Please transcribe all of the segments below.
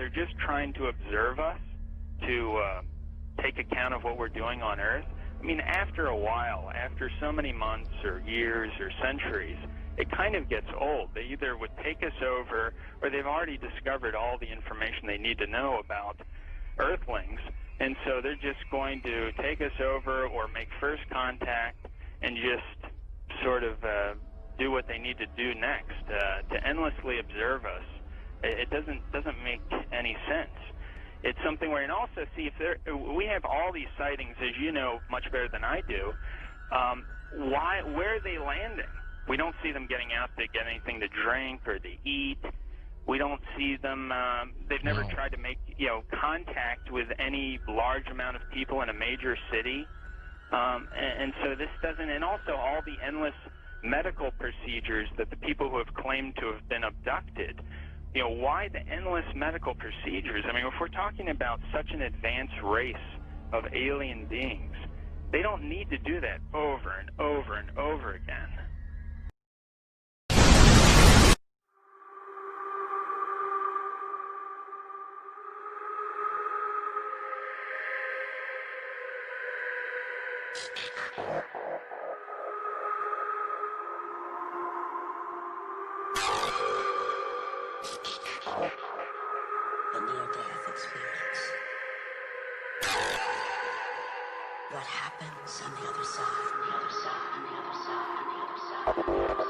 they're just trying to observe us, to take account of what we're doing on Earth. I mean, after a while, after so many months or years or centuries, it kind of gets old. They either would take us over, or they've already discovered all the information they need to know about Earthlings, and so they're just going to take us over or make first contact and just sort of do what they need to do next. To endlessly observe us, it doesn't make any sense. It's something where, and also see if we have all these sightings, as you know much better than I do. Where are they landing? We don't see them getting out to get anything to drink or to eat. We don't see them. They've never tried to make contact with any large amount of people in a major city, and so this doesn't. And also all the endless medical procedures that the people who have claimed to have been abducted. Why the endless medical procedures? I mean, if we're talking about such an advanced race of alien beings, they don't need to do that over and over and over again. A near-death experience. What happens on the other side, on the other side, on the other side, on the other side, on the other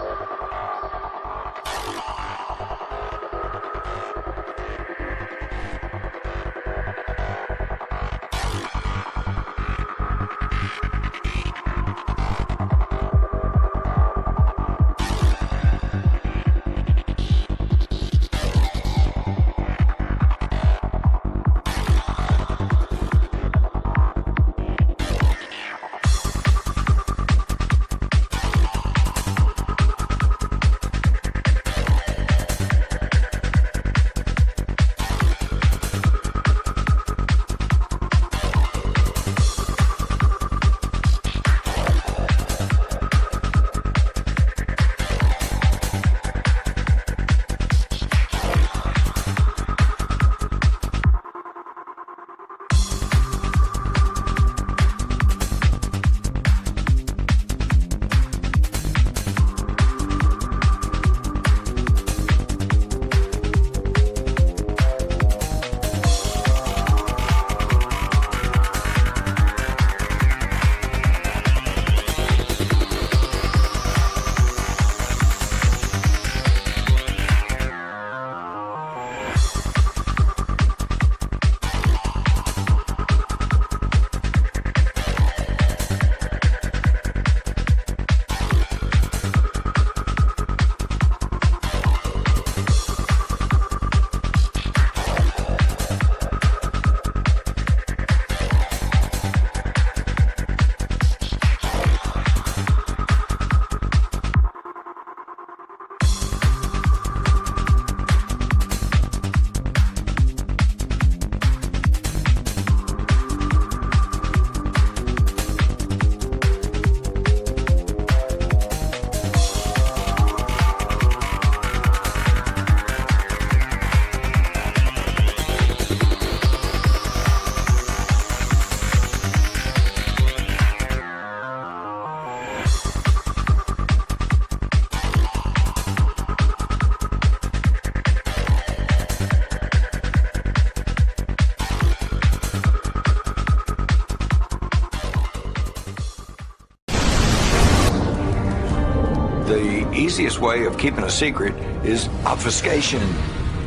The easiest way of keeping a secret is obfuscation.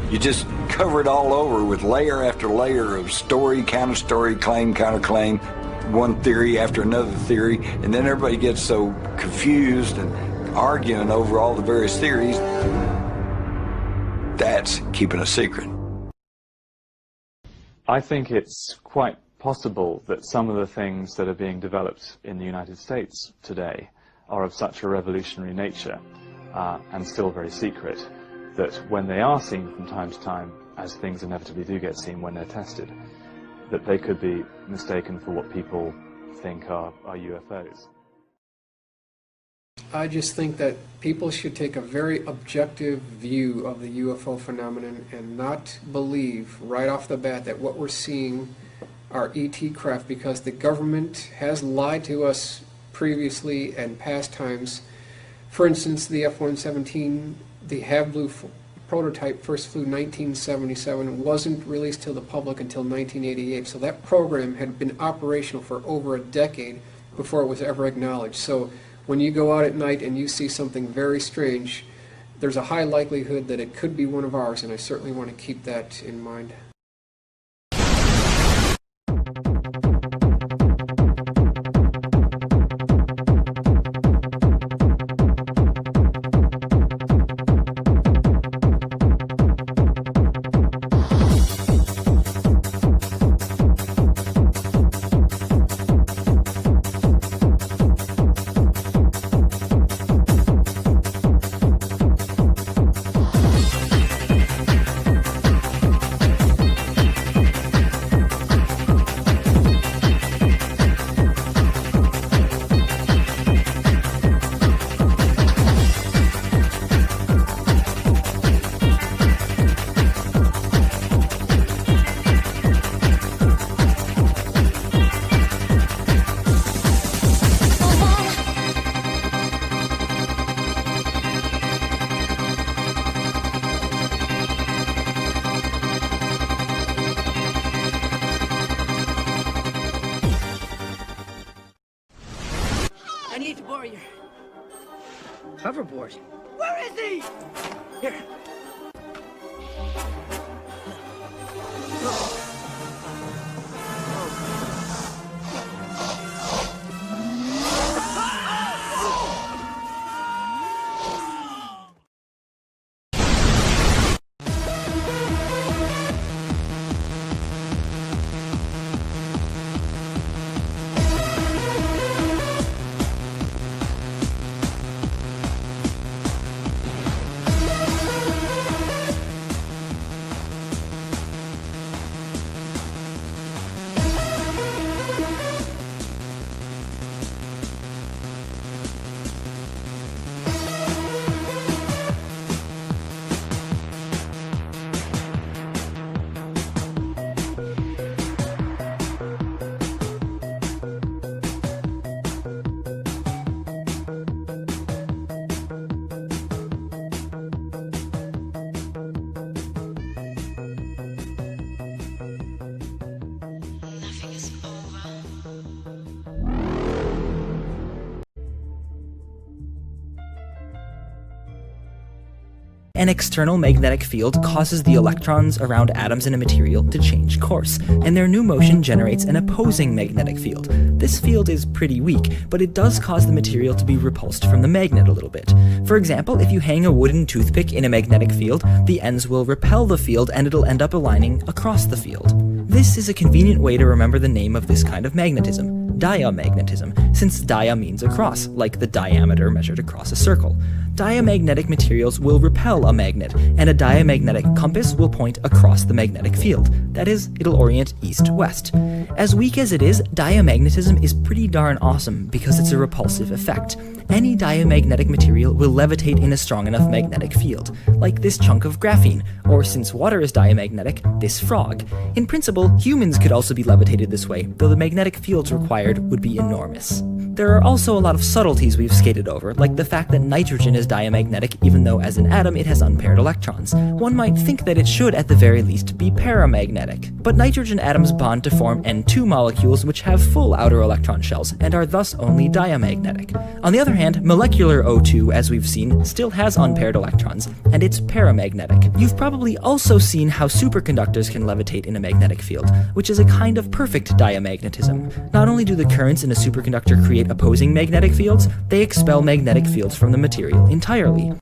You just cover it all over with layer after layer of story, counter-story, claim, counter-claim, one theory after another theory, and then everybody gets so confused and arguing over all the various theories. That's keeping a secret. I think it's quite possible that some of the things that are being developed in the United States today are of such a revolutionary nature and still very secret that when they are seen from time to time, as things inevitably do get seen when they're tested, that they could be mistaken for what people think are UFOs. I just think that people should take a very objective view of the UFO phenomenon and not believe right off the bat that what we're seeing are ET craft, because the government has lied to us previously and past times. For instance, the F-117, the Have Blue prototype, first flew 1977, wasn't released to the public until 1988. So that program had been operational for over a decade before it was ever acknowledged. So when you go out at night and you see something very strange, there's a high likelihood that it could be one of ours, and I certainly want to keep that in mind. I need to borrow your hoverboard. Where is he? Here. An external magnetic field causes the electrons around atoms in a material to change course, and their new motion generates an opposing magnetic field. This field is pretty weak, but it does cause the material to be repulsed from the magnet a little bit. For example, if you hang a wooden toothpick in a magnetic field, the ends will repel the field and it'll end up aligning across the field. This is a convenient way to remember the name of this kind of magnetism, diamagnetism, since dia means across, like the diameter measured across a circle. Diamagnetic materials will repel a magnet, and a diamagnetic compass will point across the magnetic field. That is, it'll orient east-west. As weak as it is, diamagnetism is pretty darn awesome because it's a repulsive effect. Any diamagnetic material will levitate in a strong enough magnetic field, like this chunk of graphene, or since water is diamagnetic, this frog. In principle, humans could also be levitated this way, though the magnetic fields required would be enormous. There are also a lot of subtleties we've skated over, like the fact that nitrogen is diamagnetic even though as an atom it has unpaired electrons. One might think that it should at the very least be paramagnetic. But nitrogen atoms bond to form N2 molecules which have full outer electron shells and are thus only diamagnetic. On the other hand, molecular O2, as we've seen, still has unpaired electrons, and it's paramagnetic. You've probably also seen how superconductors can levitate in a magnetic field, which is a kind of perfect diamagnetism. Not only do the currents in a superconductor create opposing magnetic fields, they expel magnetic fields from the material entirely.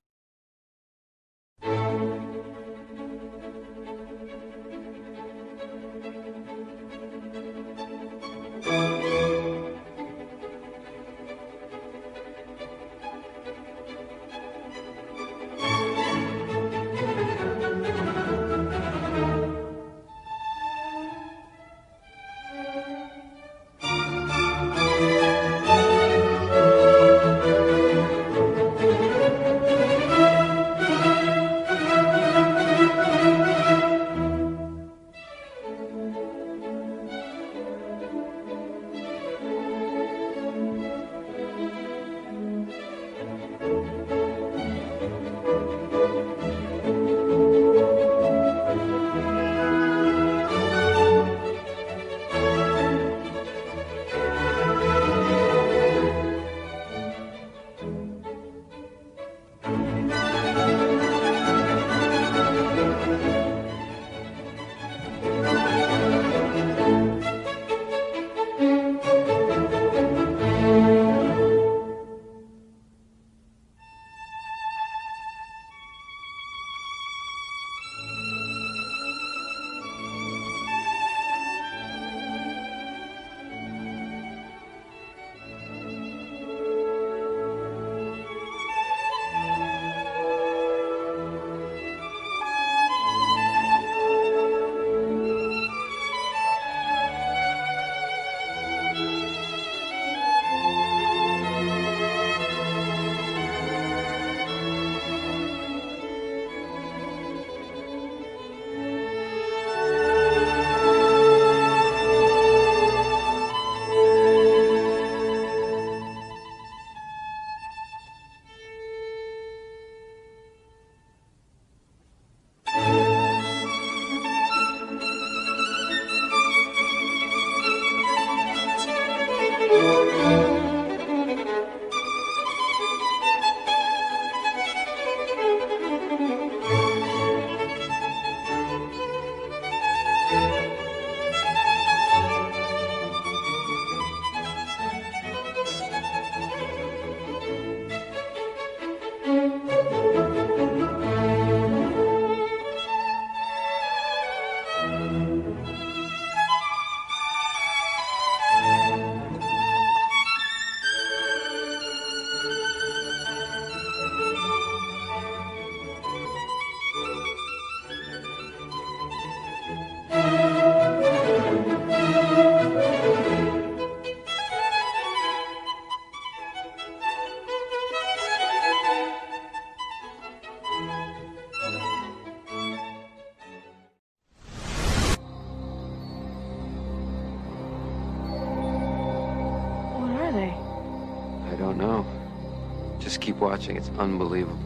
Just keep watching. It's unbelievable.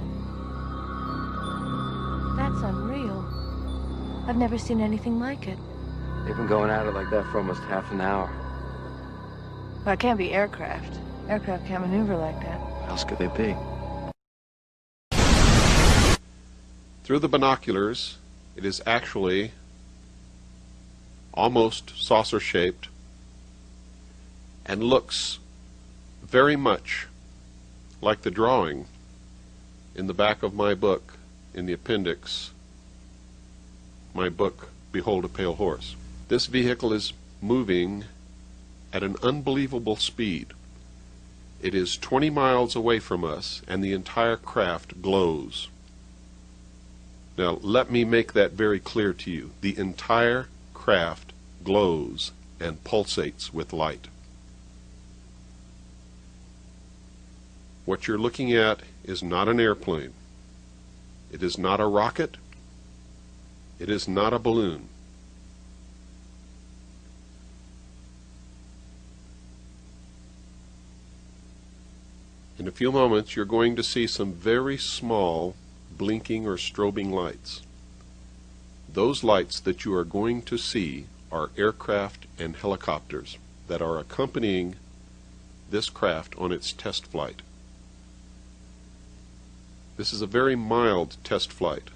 That's unreal. I've never seen anything like it. They've been going at it like that for almost half an hour. Well, it can't be aircraft. Aircraft can't maneuver like that. What else could they be? Through the binoculars, it is actually almost saucer-shaped and looks very much like the drawing in the back of my book, in the appendix, my book, Behold a Pale Horse. This vehicle is moving at an unbelievable speed. It is 20 miles away from us, and the entire craft glows. Now, let me make that very clear to you. The entire craft glows and pulsates with light. What you're looking at is not an airplane. It is not a rocket. It is not a balloon. In a few moments, you're going to see some very small blinking or strobing lights. Those lights that you are going to see are aircraft and helicopters that are accompanying this craft on its test flight. This is a very mild test flight.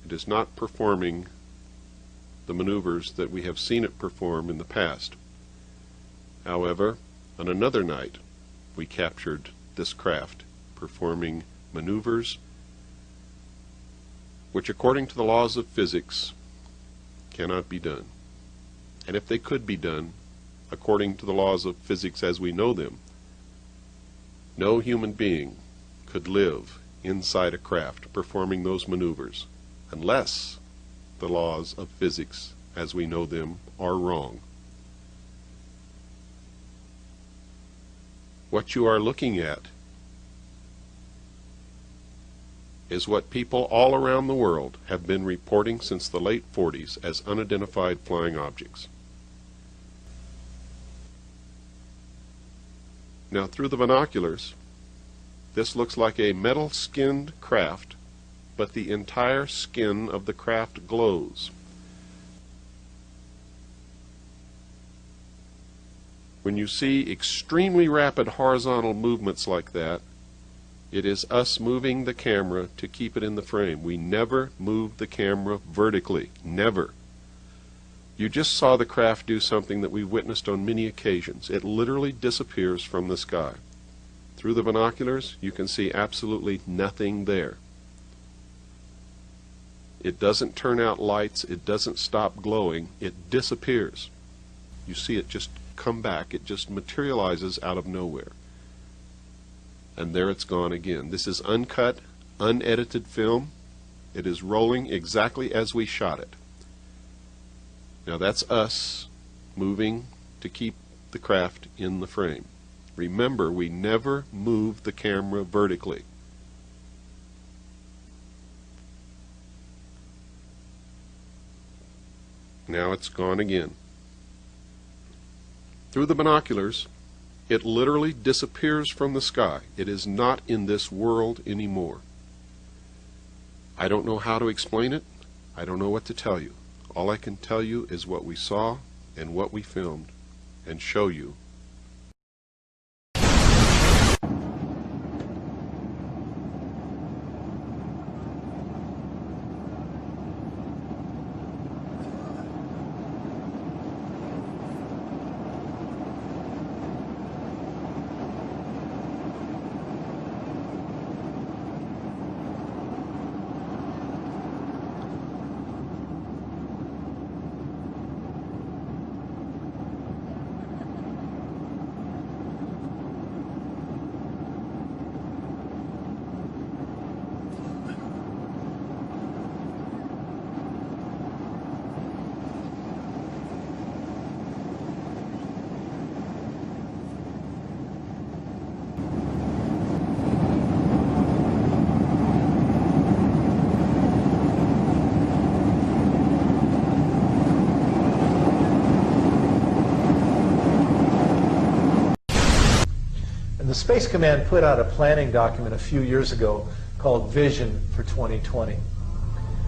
It is not performing the maneuvers that we have seen it perform in the past. However, on another night, we captured this craft performing maneuvers which, according to the laws of physics, cannot be done. And if they could be done, according to the laws of physics as we know them, no human being could live inside a craft performing those maneuvers unless the laws of physics as we know them are wrong. What you are looking at is what people all around the world have been reporting since the late 40s as unidentified flying objects. Now, through the binoculars, this looks like a metal-skinned craft, but the entire skin of the craft glows. When you see extremely rapid horizontal movements like that, it is us moving the camera to keep it in the frame. We never move the camera vertically. Never. You just saw the craft do something that we've witnessed on many occasions. It literally disappears from the sky. Through the binoculars, you can see absolutely nothing there. It doesn't turn out lights. It doesn't stop glowing. It disappears. You see it just come back. It just materializes out of nowhere. And there it's gone again. This is uncut, unedited film. It is rolling exactly as we shot it. Now that's us moving to keep the craft in the frame. Remember, we never move the camera vertically. Now it's gone again. Through the binoculars, it literally disappears from the sky. It is not in this world anymore. I don't know how to explain it. I don't know what to tell you. All I can tell you is what we saw and what we filmed and show you. Space Command put out a planning document a few years ago called Vision for 2020.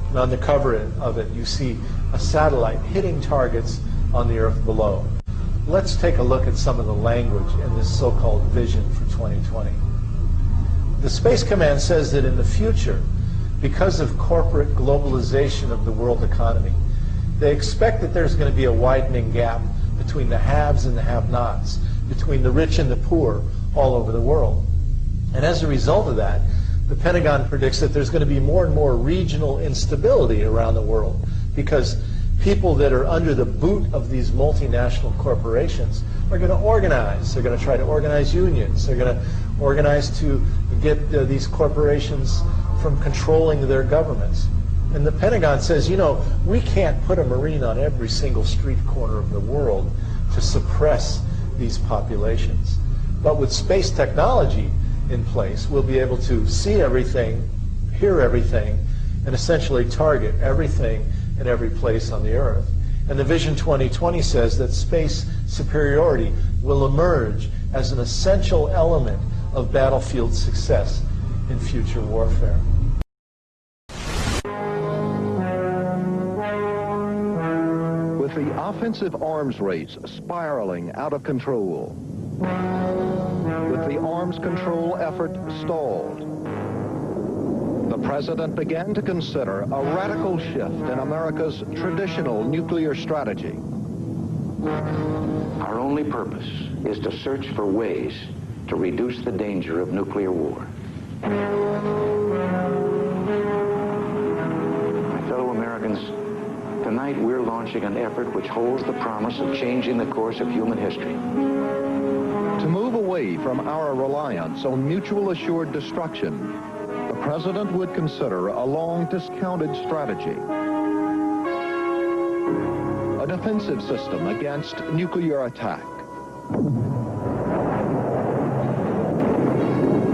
And on the cover of it, you see a satellite hitting targets on the Earth below. Let's take a look at some of the language in this so-called Vision for 2020. The Space Command says that in the future, because of corporate globalization of the world economy, they expect that there's going to be a widening gap between the haves and the have-nots, between the rich and the poor all over the world. And as a result of that, the Pentagon predicts that there's going to be more and more regional instability around the world, because people that are under the boot of these multinational corporations are going to organize. They're going to try to organize unions. They're going to organize to get these corporations from controlling their governments. And the Pentagon says, you know, we can't put a Marine on every single street corner of the world to suppress these populations. But with space technology in place, we'll be able to see everything, hear everything, and essentially target everything in every place on the Earth. And the Vision 2020 says that space superiority will emerge as an essential element of battlefield success in future warfare. With the offensive arms race spiraling out of control, with the arms control effort stalled, the President began to consider a radical shift in America's traditional nuclear strategy. Our only purpose is to search for ways to reduce the danger of nuclear war. My fellow Americans, tonight we're launching an effort which holds the promise of changing the course of human history. To move away from our reliance on mutual assured destruction, the President would consider a long discounted strategy. A defensive system against nuclear attack.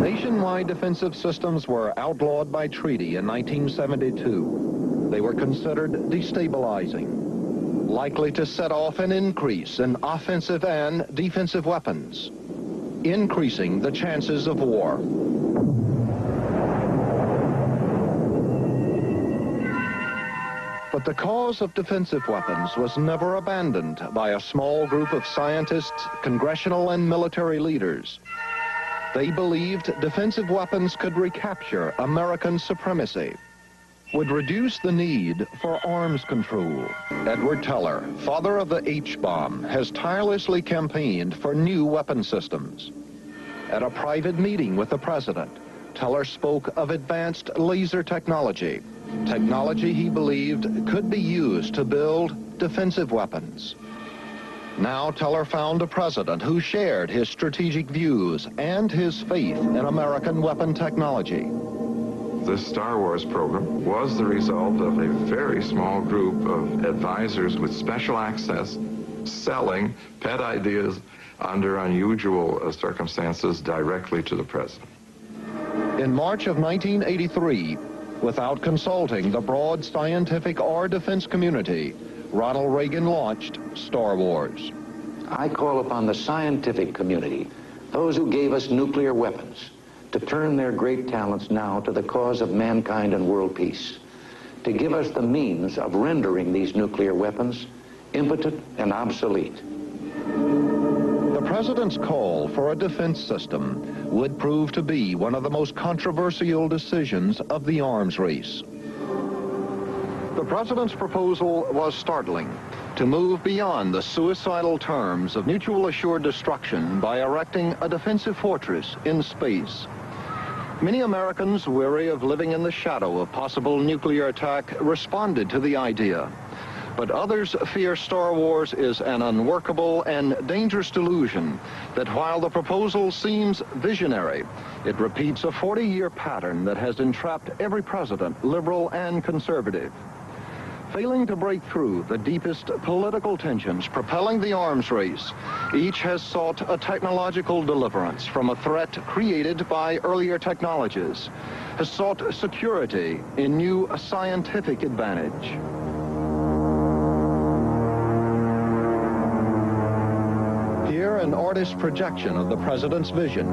Nationwide defensive systems were outlawed by treaty in 1972. They were considered destabilizing, likely to set off an increase in offensive and defensive weapons, increasing the chances of war. But the cause of defensive weapons was never abandoned by a small group of scientists, congressional and military leaders. They believed defensive weapons could recapture American supremacy, would reduce the need for arms control. Edward Teller, father of the H-bomb, has tirelessly campaigned for new weapon systems. At a private meeting with the President, Teller spoke of advanced laser technology, technology he believed could be used to build defensive weapons. Now Teller found a president who shared his strategic views and his faith in American weapon technology. This Star Wars program was the result of a very small group of advisors with special access selling pet ideas under unusual circumstances directly to the president. In March of 1983, without consulting the broad scientific or defense community, Ronald Reagan launched Star Wars. I call upon the scientific community, those who gave us nuclear weapons, to turn their great talents now to the cause of mankind and world peace, to give us the means of rendering these nuclear weapons impotent and obsolete. The President's call for a defense system would prove to be one of the most controversial decisions of the arms race. The President's proposal was startling: to move beyond the suicidal terms of mutual assured destruction by erecting a defensive fortress in space. Many Americans, weary of living in the shadow of possible nuclear attack, responded to the idea. But others fear Star Wars is an unworkable and dangerous delusion, that while the proposal seems visionary, it repeats a 40-year pattern that has entrapped every president, liberal and conservative. Failing to break through the deepest political tensions propelling the arms race, each has sought a technological deliverance from a threat created by earlier technologies, has sought security in new scientific advantage. Here, an artist's projection of the president's vision.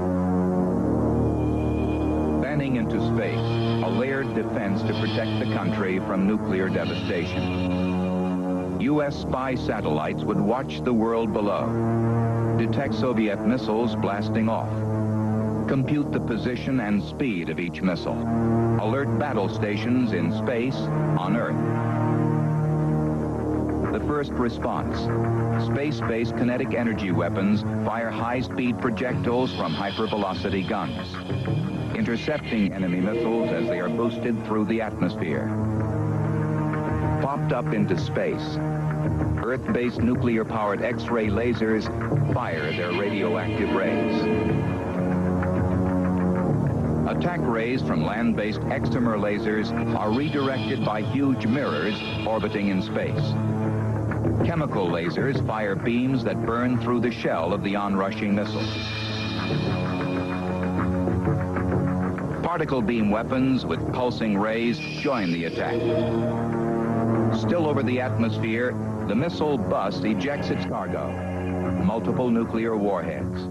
Banning into space, a layered defense to protect the country from nuclear devastation. U.S. spy satellites would watch the world below, detect Soviet missiles blasting off, compute the position and speed of each missile, alert battle stations in space, on Earth. The first response, space-based kinetic energy weapons fire high-speed projectiles from hypervelocity guns, intercepting enemy missiles as they are boosted through the atmosphere. Popped up into space, Earth-based nuclear-powered X-ray lasers fire their radioactive rays. Attack rays from land-based excimer lasers are redirected by huge mirrors orbiting in space. Chemical lasers fire beams that burn through the shell of the onrushing missile. Particle beam weapons with pulsing rays join the attack. Still over the atmosphere, the missile bus ejects its cargo, multiple nuclear warheads.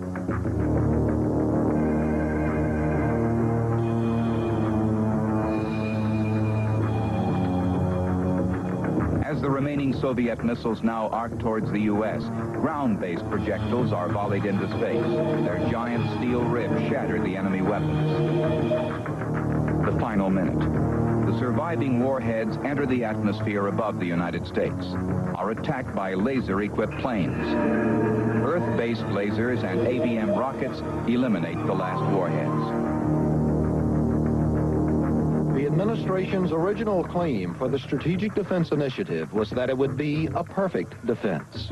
As the remaining Soviet missiles now arc towards the U.S., ground-based projectiles are volleyed into space. Their giant steel ribs shatter the enemy weapons. The final minute. The surviving warheads enter the atmosphere above the United States, are attacked by laser-equipped planes. Earth-based lasers and ABM rockets eliminate the last warheads. The administration's original claim for the Strategic Defense Initiative was that it would be a perfect defense.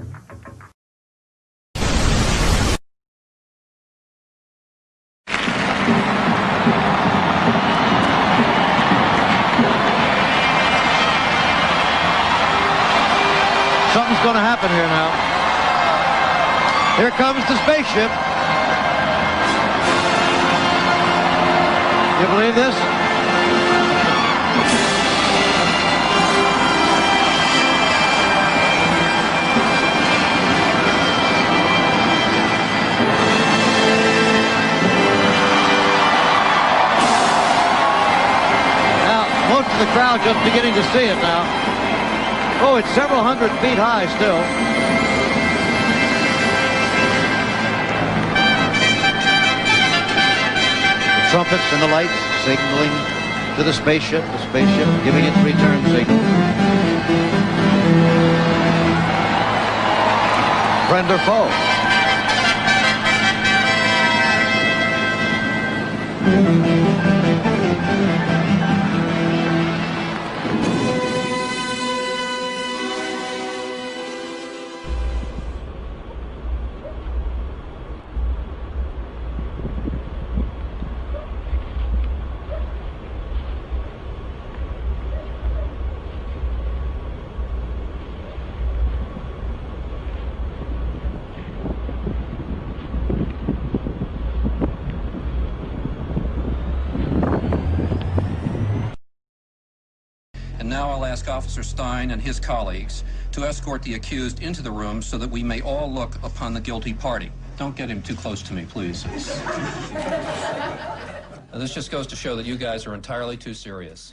Something's going to happen here now. Here comes the spaceship. You believe this? Most of the crowd just beginning to see it now. Oh, it's several hundred feet high still. The trumpets and the lights signaling to the spaceship giving its return signal. Friend or foe? Now I'll ask Officer Stein and his colleagues to escort the accused into the room so that we may all look upon the guilty party. Don't get him too close to me, please. Now, this just goes to show that you guys are entirely too serious.